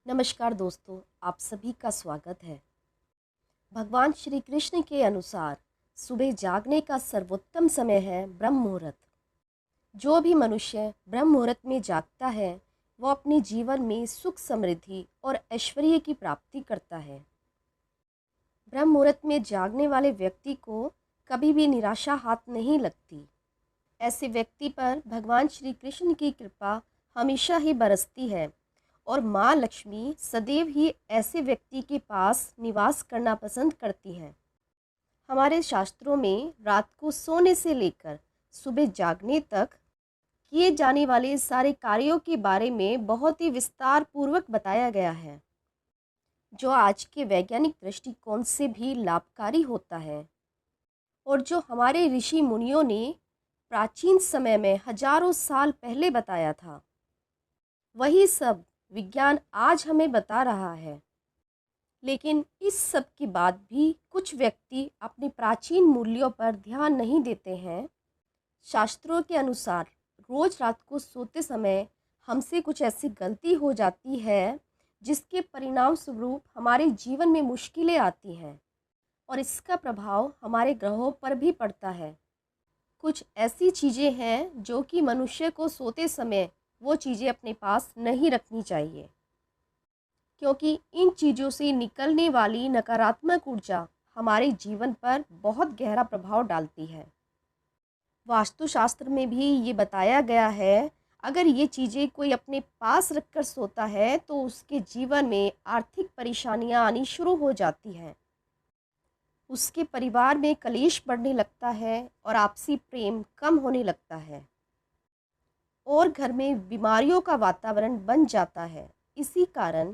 नमस्कार दोस्तों, आप सभी का स्वागत है। भगवान श्री कृष्ण के अनुसार सुबह जागने का सर्वोत्तम समय है ब्रह्म मुहूर्त। जो भी मनुष्य ब्रह्म मुहूर्त में जागता है वो अपने जीवन में सुख समृद्धि और ऐश्वर्य की प्राप्ति करता है। ब्रह्म मुहूर्त में जागने वाले व्यक्ति को कभी भी निराशा हाथ नहीं लगती। ऐसे व्यक्ति पर भगवान श्री कृष्ण की कृपा हमेशा ही बरसती है और माँ लक्ष्मी सदैव ही ऐसे व्यक्ति के पास निवास करना पसंद करती हैं। हमारे शास्त्रों में रात को सोने से लेकर सुबह जागने तक किए जाने वाले सारे कार्यों के बारे में बहुत ही विस्तार पूर्वक बताया गया है, जो आज के वैज्ञानिक दृष्टिकोण से भी लाभकारी होता है और जो हमारे ऋषि मुनियों ने प्राचीन समय में हजारों साल पहले बताया था। वही सब विज्ञान आज हमें बता रहा है। लेकिन इस सब के बाद भी कुछ व्यक्ति अपने प्राचीन मूल्यों पर ध्यान नहीं देते हैं। शास्त्रों के अनुसार रोज रात को सोते समय हमसे कुछ ऐसी गलती हो जाती है जिसके परिणाम स्वरूप हमारे जीवन में मुश्किलें आती हैं और इसका प्रभाव हमारे ग्रहों पर भी पड़ता है। कुछ ऐसी चीज़ें हैं जो कि मनुष्य को सोते समय वो चीज़ें अपने पास नहीं रखनी चाहिए, क्योंकि इन चीज़ों से निकलने वाली नकारात्मक ऊर्जा हमारे जीवन पर बहुत गहरा प्रभाव डालती है। वास्तुशास्त्र में भी ये बताया गया है, अगर ये चीज़ें कोई अपने पास रखकर सोता है तो उसके जीवन में आर्थिक परेशानियां आनी शुरू हो जाती हैं। उसके परिवार में कलेश बढ़ने लगता है और आपसी प्रेम कम होने लगता है और घर में बीमारियों का वातावरण बन जाता है। इसी कारण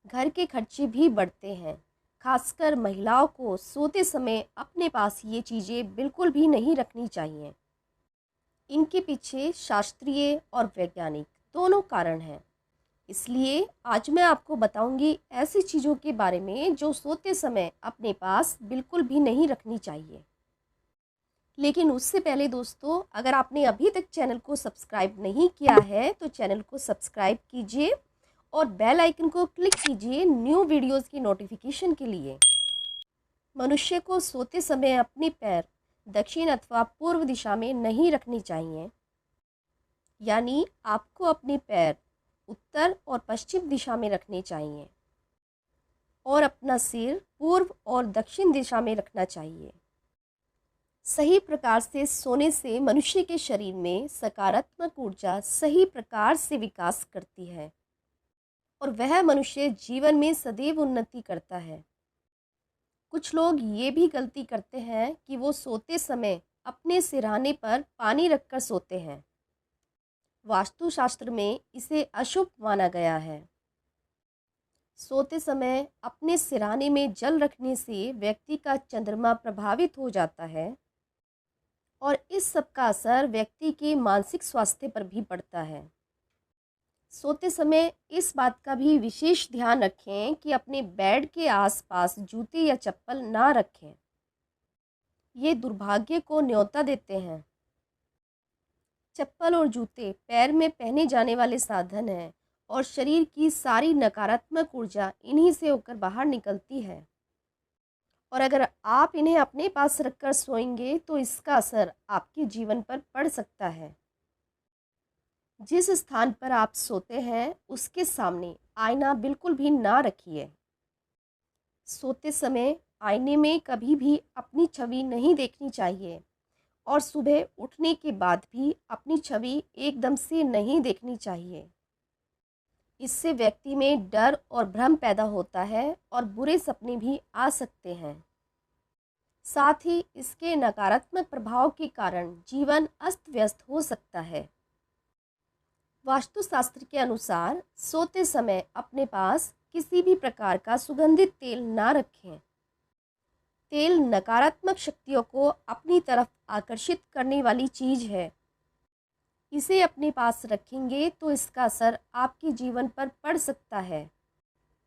घर के खर्चे भी बढ़ते हैं। खासकर महिलाओं को सोते समय अपने पास ये चीज़ें बिल्कुल भी नहीं रखनी चाहिए। इनके पीछे शास्त्रीय और वैज्ञानिक दोनों कारण हैं। इसलिए आज मैं आपको बताऊंगी ऐसी चीज़ों के बारे में जो सोते समय अपने पास बिल्कुल भी नहीं रखनी चाहिए। लेकिन उससे पहले दोस्तों, अगर आपने अभी तक चैनल को सब्सक्राइब नहीं किया है तो चैनल को सब्सक्राइब कीजिए और बेल आइकन को क्लिक कीजिए न्यू वीडियोस की नोटिफिकेशन के लिए। मनुष्य को सोते समय अपने पैर दक्षिण अथवा पूर्व दिशा में नहीं रखनी चाहिए, यानी आपको अपने पैर उत्तर और पश्चिम दिशा में रखने चाहिए और अपना सिर पूर्व और दक्षिण दिशा में रखना चाहिए। सही प्रकार से सोने से मनुष्य के शरीर में सकारात्मक ऊर्जा सही प्रकार से विकास करती है और वह मनुष्य जीवन में सदैव उन्नति करता है। कुछ लोग ये भी गलती करते हैं कि वो सोते समय अपने सिरहाने पर पानी रखकर सोते हैं। वास्तुशास्त्र में इसे अशुभ माना गया है। सोते समय अपने सिरहाने में जल रखने से व्यक्ति का चंद्रमा प्रभावित हो जाता है और इस सब का असर व्यक्ति के मानसिक स्वास्थ्य पर भी पड़ता है। सोते समय इस बात का भी विशेष ध्यान रखें कि अपने बेड के आसपास जूते या चप्पल ना रखें। ये दुर्भाग्य को न्योता देते हैं। चप्पल और जूते पैर में पहने जाने वाले साधन हैं और शरीर की सारी नकारात्मक ऊर्जा इन्हीं से होकर बाहर निकलती है। और अगर आप इन्हें अपने पास रखकर सोएंगे तो इसका असर आपके जीवन पर पड़ सकता है। जिस स्थान पर आप सोते हैं उसके सामने आईना बिल्कुल भी ना रखिए। सोते समय आईने में कभी भी अपनी छवि नहीं देखनी चाहिए और सुबह उठने के बाद भी अपनी छवि एकदम से नहीं देखनी चाहिए। इससे व्यक्ति में डर और भ्रम पैदा होता है और बुरे सपने भी आ सकते हैं। साथ ही इसके नकारात्मक प्रभाव के कारण जीवन अस्त व्यस्त हो सकता है। वास्तुशास्त्र के अनुसार सोते समय अपने पास किसी भी प्रकार का सुगंधित तेल ना रखें। तेल नकारात्मक शक्तियों को अपनी तरफ आकर्षित करने वाली चीज है। इसे अपने पास रखेंगे तो इसका असर आपके जीवन पर पड़ सकता है।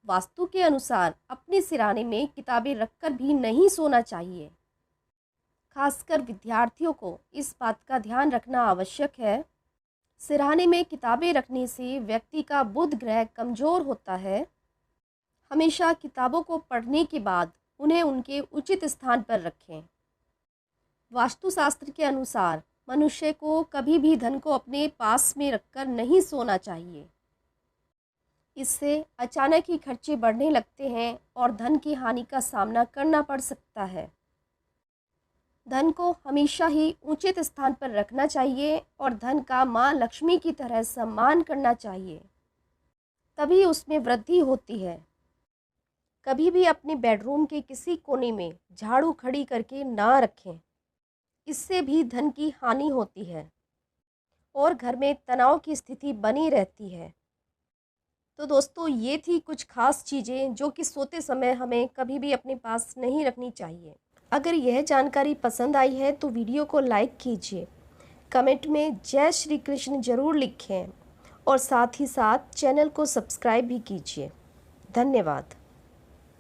वास्तु के अनुसार अपने सिरहाने में किताबें रखकर भी नहीं सोना चाहिए। खासकर विद्यार्थियों को इस बात का ध्यान रखना आवश्यक है। सिरहाने में किताबें रखने से व्यक्ति का बुध ग्रह कमज़ोर होता है। हमेशा किताबों को पढ़ने के बाद उन्हें उनके उचित स्थान पर रखें। वास्तुशास्त्र के अनुसार मनुष्य को कभी भी धन को अपने पास में रखकर नहीं सोना चाहिए। इससे अचानक ही खर्चे बढ़ने लगते हैं और धन की हानि का सामना करना पड़ सकता है। धन को हमेशा ही उचित स्थान पर रखना चाहिए और धन का माँ लक्ष्मी की तरह सम्मान करना चाहिए, तभी उसमें वृद्धि होती है। कभी भी अपने बेडरूम के किसी कोने में झाड़ू खड़ी करके ना रखें, इससे भी धन की हानि होती है और घर में तनाव की स्थिति बनी रहती है। तो दोस्तों, ये थी कुछ खास चीज़ें जो कि सोते समय हमें कभी भी अपने पास नहीं रखनी चाहिए। अगर यह जानकारी पसंद आई है तो वीडियो को लाइक कीजिए, कमेंट में जय श्री कृष्ण ज़रूर लिखें और साथ ही साथ चैनल को सब्सक्राइब भी कीजिए। धन्यवाद।